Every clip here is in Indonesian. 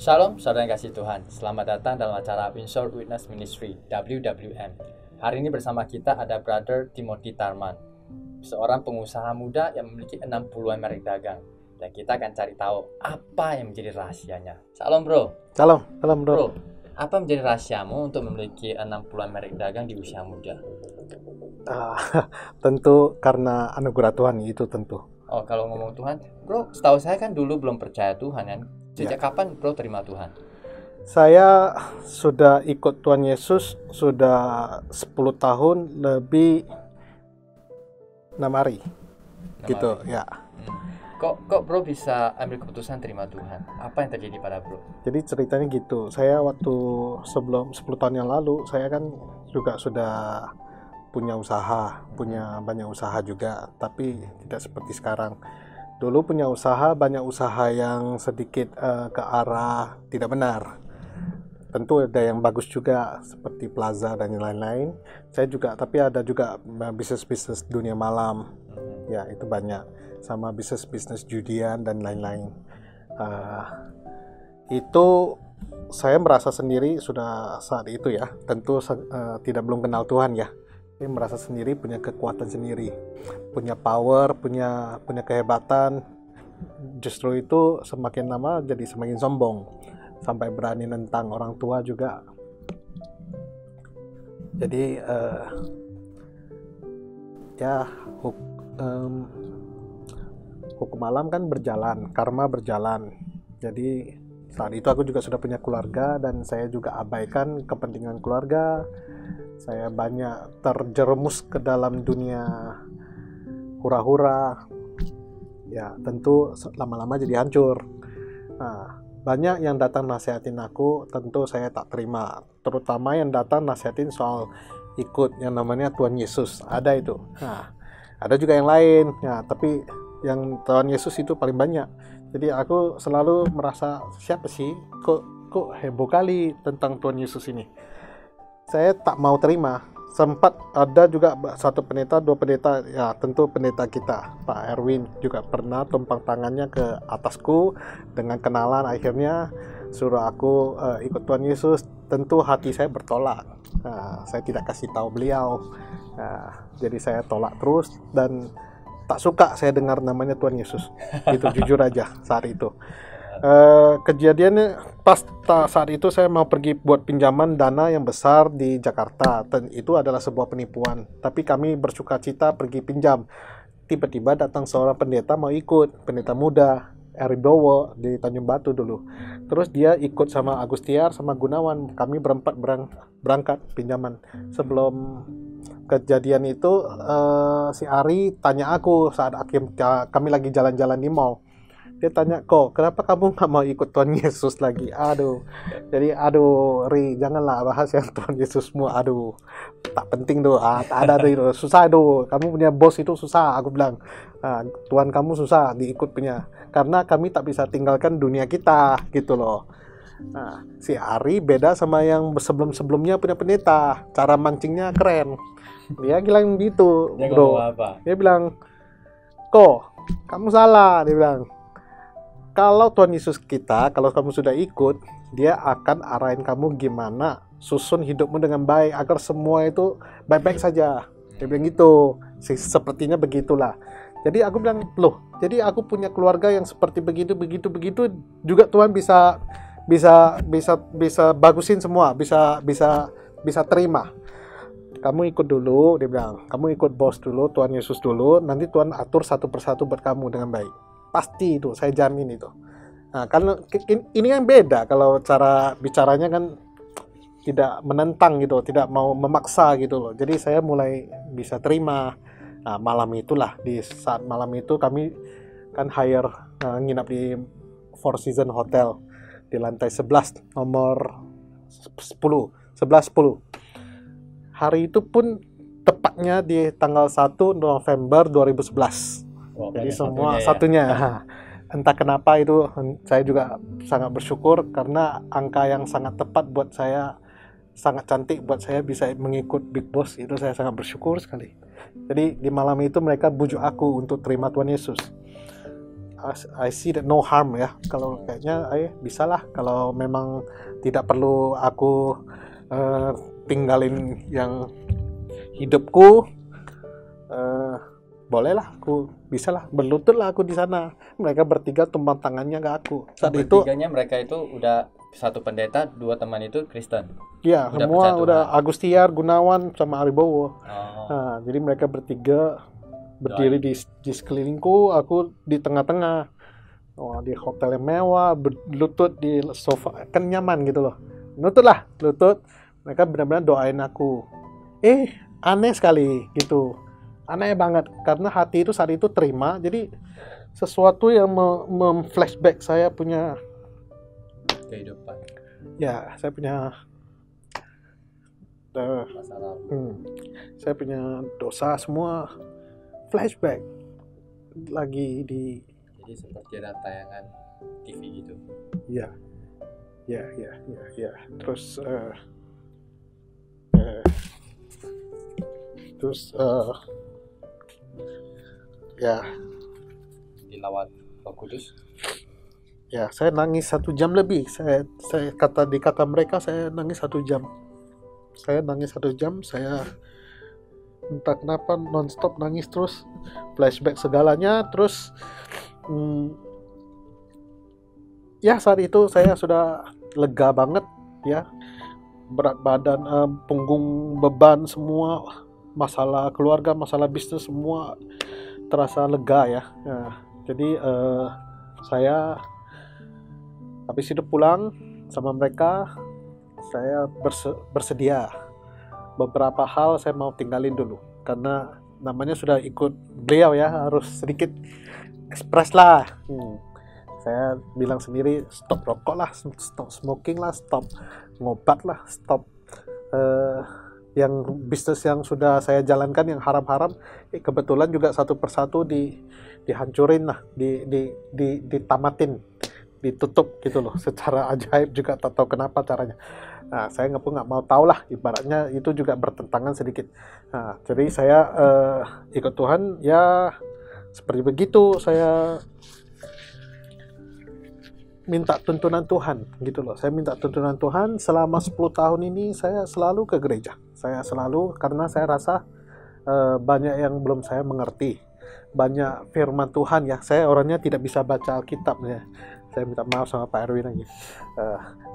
Shalom, saudara yang kasih Tuhan. Selamat datang dalam acara Windsor Witness Ministry, WWM. Hari ini bersama kita ada Brother Timothy Tarman, seorang pengusaha muda yang memiliki 60-an merek dagang. Dan kita akan cari tahu apa yang menjadi rahasianya. Salam bro. Salam bro. Bro, apa menjadi rahasiamu untuk memiliki 60-an merek dagang di usia muda? Tentu karena anugerah Tuhan itu tentu. Oh, kalau ngomong Tuhan, bro, setahu saya kan dulu belum percaya Tuhan kan? Sejak kapan bro terima Tuhan? Saya sudah ikut Tuhan Yesus sudah 10 tahun lebih 6 hari. Gitu hari. Ya. Kok bro bisa ambil keputusan terima Tuhan? Apa yang terjadi pada bro? Jadi ceritanya gitu. Saya waktu sebelum 10 tahun yang lalu, saya kan juga sudah punya usaha, punya banyak usaha juga, tapi tidak seperti sekarang. Dulu punya usaha, banyak usaha yang sedikit ke arah tidak benar. Tentu ada yang bagus juga seperti plaza dan lain-lain. Saya juga, tapi ada juga bisnis-bisnis dunia malam. Ya, itu banyak. Sama bisnis-bisnis judian dan lain-lain. Itu saya merasa sendiri sudah saat itu ya. Tentu belum kenal Tuhan ya. Dia merasa sendiri, punya kekuatan sendiri, punya power, punya kehebatan. Justru itu semakin lama jadi semakin sombong, sampai berani nentang orang tua juga. Jadi hukum alam kan berjalan, karma berjalan. Jadi saat itu aku juga sudah punya keluarga dan saya juga abaikan kepentingan keluarga. Saya banyak terjerumus ke dalam dunia hura-hura. Ya, tentu lama-lama jadi hancur. Nah, banyak yang datang nasihatin aku, tentu saya tak terima. Terutama yang datang nasihatin soal ikut yang namanya Tuhan Yesus. Ada itu. Nah, ada juga yang lain. Ya, tapi yang Tuhan Yesus itu paling banyak. Jadi aku selalu merasa, siapa sih? Kok heboh kali tentang Tuhan Yesus ini. Saya tak mau terima. Sempat ada juga satu pendeta, dua pendeta, ya tentu pendeta kita, Pak Erwin juga pernah tumpang tangannya ke atasku dengan kenalan, akhirnya suruh aku ikut Tuhan Yesus. Tentu hati saya bertolak. Saya tidak kasih tahu beliau. Jadi saya tolak terus dan tak suka saya dengar namanya Tuhan Yesus. Itu jujur aja saat itu. Kejadiannya pas saat itu saya mau pergi buat pinjaman dana yang besar di Jakarta, dan itu adalah sebuah penipuan, tapi kami bersuka cita pergi pinjam. Tiba-tiba datang seorang pendeta mau ikut, pendeta muda Eribowo di Tanjung Batu dulu. Terus dia ikut sama Agustiar sama Gunawan, kami berempat berangkat pinjaman. Sebelum kejadian itu si Ari tanya aku saat kami lagi jalan-jalan di mall. Dia tanya, kok kenapa kamu gak mau ikut Tuhan Yesus lagi? Jadi Ri, janganlah bahas yang Tuhan Yesusmu. Tak penting tuh. Tak ada tuh, susah tuh. Kamu punya bos itu susah, aku bilang. Tuhan kamu susah diikut punya. Karena kami tak bisa tinggalkan dunia kita, gitu loh. Si Ari beda sama yang sebelum-sebelumnya punya pendeta. Cara mancingnya keren. Dia bilang gitu, bro. Dia bilang, kok kamu salah, dia bilang. Kalau Tuhan Yesus kita, kalau kamu sudah ikut, dia akan arahin kamu gimana susun hidupmu dengan baik agar semua itu baik-baik saja. Dia bilang gitu. Sepertinya begitulah. Jadi aku bilang, loh, jadi aku punya keluarga yang seperti begitu juga Tuhan bisa bagusin semua, bisa terima. Kamu ikut dulu, dia bilang. Kamu ikut bos dulu, Tuhan Yesus dulu, nanti Tuhan atur satu persatu buat kamu dengan baik. Pasti itu, saya jamin itu. Nah, kalau ini kan beda, kalau cara bicaranya kan tidak menentang gitu, tidak mau memaksa gitu loh. Jadi saya mulai bisa terima. Nah, malam itulah, di saat malam itu kami kan nginap di Four Seasons Hotel di lantai 11, nomor 1110. Hari itu pun tepatnya di tanggal 1 November 2011. Jadi semua satunya. Entah kenapa itu saya juga sangat bersyukur karena angka yang sangat tepat buat saya, sangat cantik buat saya bisa mengikut Big Boss, itu saya sangat bersyukur sekali. Jadi di malam itu mereka bujuk aku untuk terima Tuhan Yesus. I see that no harm ya. Kalau kayaknya bisalah kalau memang tidak perlu aku tinggalin yang hidupku, bolehlah aku bisalah berlutut lah aku di sana. Mereka bertiga tumpang tangannya ke aku. Saat itu Bertiganya mereka itu udah satu pendeta, 2 teman itu Kristen. ya Udah semua percaya udah Tuhan. Agustiar, Gunawan sama Aribowo. Oh. Nah, jadi mereka bertiga berdiri di sekelilingku, aku di tengah-tengah. Di hotel yang mewah, berlutut di sofa, kan nyaman gitu loh. Lutut. Mereka benar-benar doain aku. Aneh sekali gitu. Aneh banget, karena hati itu saat itu terima. Jadi sesuatu yang flashback saya punya Kehidupan. Ya, saya punya Masa lalu. saya punya dosa semua flashback lagi di. Jadi seperti ada tayangan TV gitu. Ya. Terus ya Dilawat Roh Kudus. Ya, saya nangis 1 jam lebih. Saya di kata mereka saya nangis 1 jam. Saya entah kenapa nonstop nangis terus, flashback segalanya terus. Ya saat itu saya sudah lega banget ya. Berat badan, punggung, beban semua, masalah keluarga, masalah bisnis semua terasa lega ya. Jadi saya habis itu pulang sama mereka, saya bersedia. Beberapa hal saya mau tinggalin dulu karena namanya sudah ikut beliau ya, harus sedikit ekspres lah. Saya bilang sendiri, stop rokok lah, stop smoking lah, stop ngobat lah, stop yang bisnis yang sudah saya jalankan yang haram-haram. Kebetulan juga satu persatu dihancurin lah, ditamatin, ditutup gitu loh, secara ajaib juga, tak tahu kenapa caranya. Nah, saya nggak mau tahu lah, ibaratnya itu juga bertentangan sedikit. Nah, jadi saya ikut Tuhan ya seperti begitu. Saya minta tuntunan Tuhan gitu loh. Saya minta tuntunan Tuhan selama 10 tahun ini. Saya selalu ke gereja. Saya selalu, karena saya rasa banyak yang belum saya mengerti, banyak firman Tuhan ya. Saya orangnya tidak bisa baca Alkitab ya. Saya minta maaf sama Pak Erwin lagi.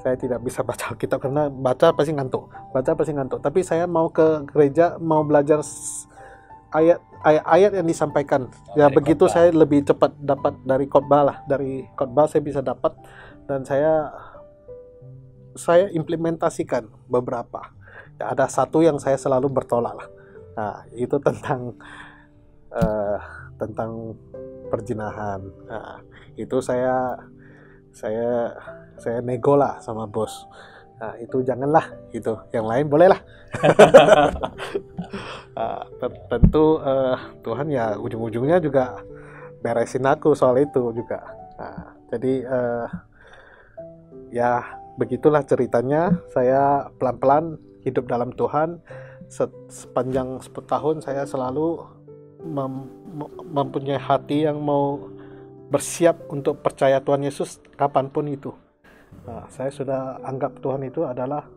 Saya tidak bisa baca Alkitab karena baca pasti ngantuk. Tapi saya mau ke gereja, mau belajar ayat-ayat yang disampaikan. Ya begitu khotbah. Saya lebih cepat dapat dari khotbah lah. Dari khotbah saya bisa dapat, dan saya implementasikan beberapa. Ya, ada satu yang saya selalu bertolak lah. Nah, itu tentang perjinahan. Nah, itu saya nego lah sama bos. Nah, itu janganlah, itu yang lain bolehlah. Tentu Tuhan ya ujung-ujungnya juga beresin aku soal itu juga. Nah, jadi ya begitulah ceritanya. Saya pelan-pelan hidup dalam Tuhan. Sepanjang 10 tahun saya selalu mempunyai hati yang mau bersiap untuk percaya Tuhan Yesus kapanpun itu. Nah, saya sudah anggap Tuhan itu adalah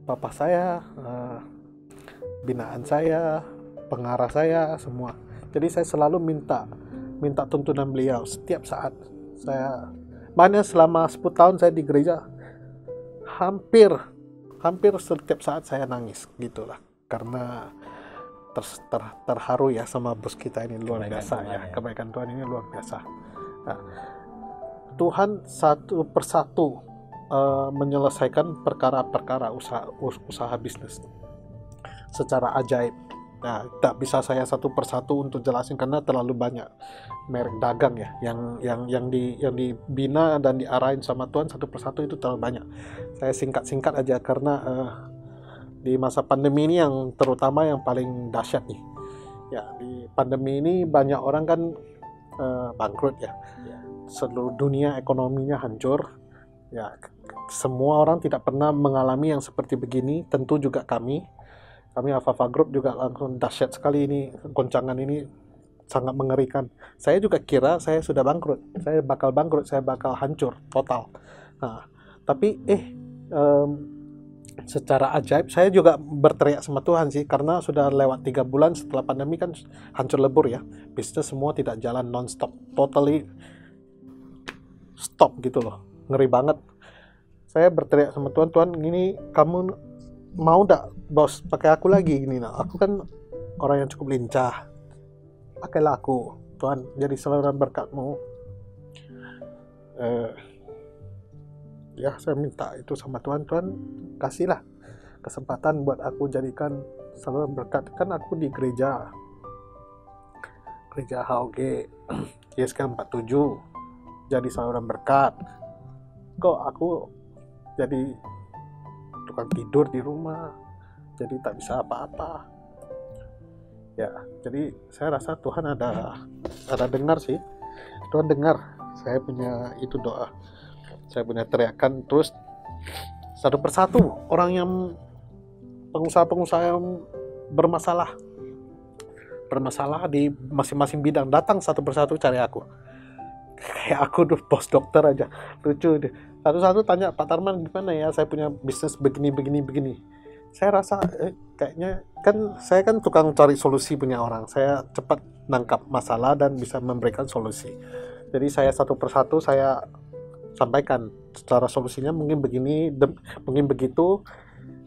Bapa saya, binaan saya, pengarah saya, semua. Jadi saya selalu minta tuntunan beliau setiap saat. Mana selama 10 tahun saya di gereja, hampir setiap saat saya nangis gitulah, karena terharu ya sama bos kita ini, luar biasa ya. Kebaikan Tuhan ini luar biasa. Nah, Tuhan satu persatu menyelesaikan perkara-perkara usaha bisnis secara ajaib. Nah, tak bisa saya satu persatu untuk jelasin karena terlalu banyak merek dagang ya yang dibina dan diarahin sama Tuhan satu persatu, itu terlalu banyak. Saya singkat aja karena di masa pandemi ini yang terutama yang paling dahsyat nih. Ya, di pandemi ini banyak orang kan bangkrut ya. Seluruh dunia ekonominya hancur. Ya, semua orang tidak pernah mengalami yang seperti begini, tentu juga kami Alpha Group juga langsung dahsyat sekali ini, goncangan ini sangat mengerikan. Saya juga kira saya sudah bangkrut, saya bakal hancur total. Nah, tapi secara ajaib saya juga berteriak sama Tuhan sih, karena sudah lewat 3 bulan setelah pandemi kan hancur lebur ya, bisnis semua tidak jalan, non-stop, totally stop gitu loh, ngeri banget. Saya berteriak sama Tuhan, Tuhan ini kamu mau gak bos pakai aku lagi gini, nah aku kan orang yang cukup lincah, pakailah aku Tuhan jadi saluran berkat-Mu. Ya saya minta itu sama Tuhan, Tuhan kasihlah kesempatan buat aku jadikan saluran berkat. Kan aku di gereja HOG YSK 47 jadi saluran berkat, kok aku jadi tukang tidur di rumah, jadi tak bisa apa-apa ya. Jadi saya rasa Tuhan ada dengar sih, Tuhan dengar saya punya itu doa, saya punya teriakan. Terus satu persatu orang yang pengusaha yang bermasalah di masing-masing bidang datang satu persatu cari aku. Kayak aku tuh bos dokter aja, lucu deh. Satu-satu tanya, Pak Tarman gimana ya, saya punya bisnis begini. Saya rasa kayaknya kan saya kan tukang cari solusi punya orang, saya cepat nangkap masalah dan bisa memberikan solusi. Jadi saya satu persatu saya sampaikan secara solusinya mungkin begini, mungkin begitu.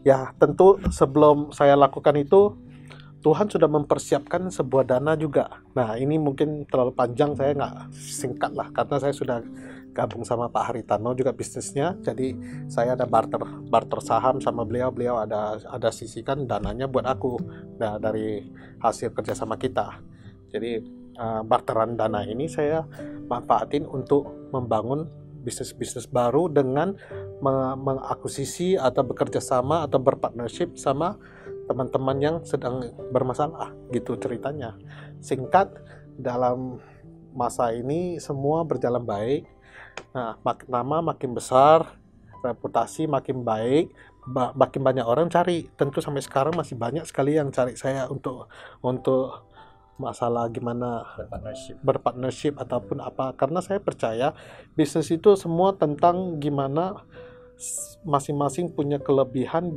Ya tentu sebelum saya lakukan itu Tuhan sudah mempersiapkan sebuah dana juga. Nah ini mungkin terlalu panjang, saya nggak singkat lah, karena saya sudah gabung sama Pak Haritano juga bisnisnya. Jadi saya ada barter saham sama beliau ada sisihkan dananya buat aku, nah, dari hasil kerjasama kita. Jadi barteran dana ini saya manfaatin untuk membangun bisnis baru dengan mengakuisisi atau bekerja sama atau berpartnership sama teman-teman yang sedang bermasalah gitu ceritanya. Singkat, dalam masa ini semua berjalan baik. Nah, nama makin besar, reputasi makin baik, makin banyak orang cari. Tentu sampai sekarang masih banyak sekali yang cari saya untuk masalah gimana berpartnership ataupun apa. Karena saya percaya bisnis itu semua tentang gimana masing-masing punya kelebihan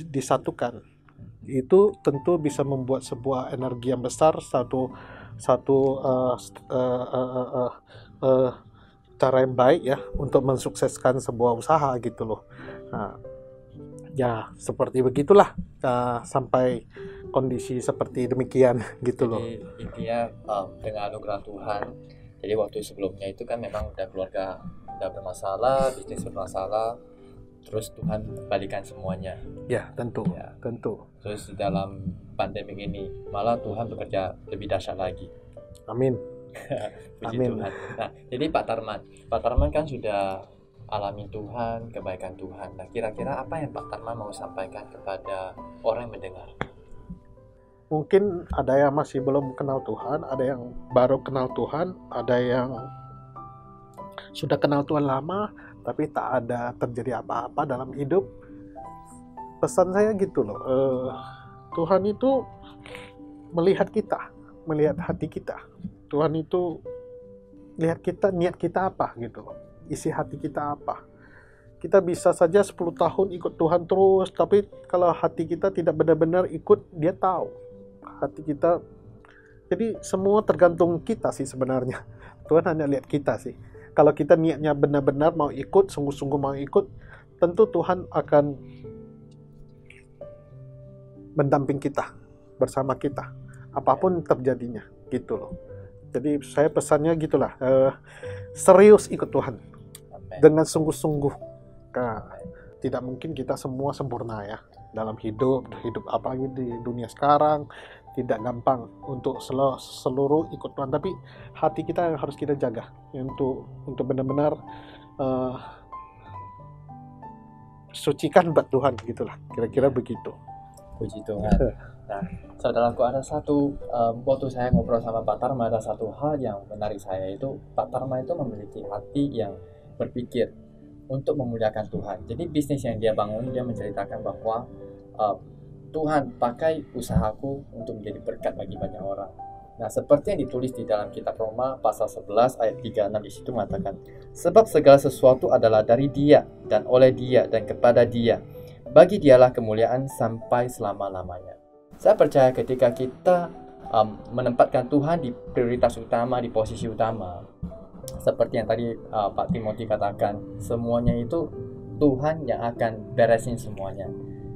disatukan. Itu tentu bisa membuat sebuah energi yang besar, cara yang baik ya untuk mensukseskan sebuah usaha gitu loh. Nah, ya seperti begitulah sampai kondisi seperti demikian gitu loh. Jadi intinya dengan anugerah Tuhan, jadi waktu sebelumnya itu kan memang udah keluarga udah bermasalah, bisnis bermasalah, terus Tuhan balikan semuanya. Ya tentu. Terus di dalam pandemi ini malah Tuhan bekerja lebih dahsyat lagi. Amin. Puji Amin. Tuhan. Nah, jadi Pak Tarman kan sudah alami Tuhan, kebaikan Tuhan. Nah, kira-kira apa yang Pak Tarman mau sampaikan kepada orang yang mendengar? Mungkin ada yang masih belum kenal Tuhan, ada yang baru kenal Tuhan, ada yang sudah kenal Tuhan lama tapi tak ada terjadi apa-apa dalam hidup. Pesan saya gitu loh, Tuhan itu melihat kita, melihat hati kita. Tuhan itu lihat kita, niat kita apa gitu loh, isi hati kita apa. Kita bisa saja 10 tahun ikut Tuhan terus, tapi kalau hati kita tidak benar-benar ikut, dia tahu hati kita. Jadi semua tergantung kita sih sebenarnya. Tuhan hanya lihat kita sih. Kalau kita niatnya benar-benar mau ikut, sungguh-sungguh mau ikut, tentu Tuhan akan mendamping kita, bersama kita, apapun terjadinya, gitu loh. Jadi saya pesannya gitulah, serius ikut Tuhan, dengan sungguh-sungguh. Nah, tidak mungkin kita semua sempurna ya dalam hidup apalagi di dunia sekarang. Tidak gampang untuk seluruh ikut Tuhan, tapi hati kita yang harus kita jaga untuk benar-benar sucikan buat Tuhan gitulah, kira-kira begitu. Puji Tuhan. Nah, saudaraku, ada satu waktu saya ngobrol sama Pak Tarma, ada satu hal yang menarik saya, itu Pak Tarma itu memiliki hati yang berpikir untuk memuliakan Tuhan. Jadi bisnis yang dia bangun, dia menceritakan bahwa Tuhan pakai usahaku untuk menjadi berkat bagi banyak orang. Nah, seperti yang ditulis di dalam kitab Roma pasal 11 ayat 36 di situ mengatakan, sebab segala sesuatu adalah dari Dia dan oleh Dia dan kepada Dia. Bagi Dialah kemuliaan sampai selama-lamanya. Saya percaya ketika kita menempatkan Tuhan di prioritas utama, di posisi utama, seperti yang tadi Pak Timothy katakan, semuanya itu Tuhan yang akan beresin semuanya.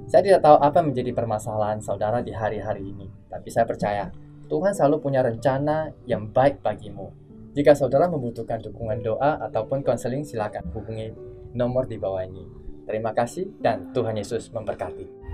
Saya tidak tahu apa menjadi permasalahan saudara di hari-hari ini, tapi saya percaya Tuhan selalu punya rencana yang baik bagimu. Jika saudara membutuhkan dukungan doa ataupun konseling, silakan hubungi nomor di bawah ini. Terima kasih dan Tuhan Yesus memberkati.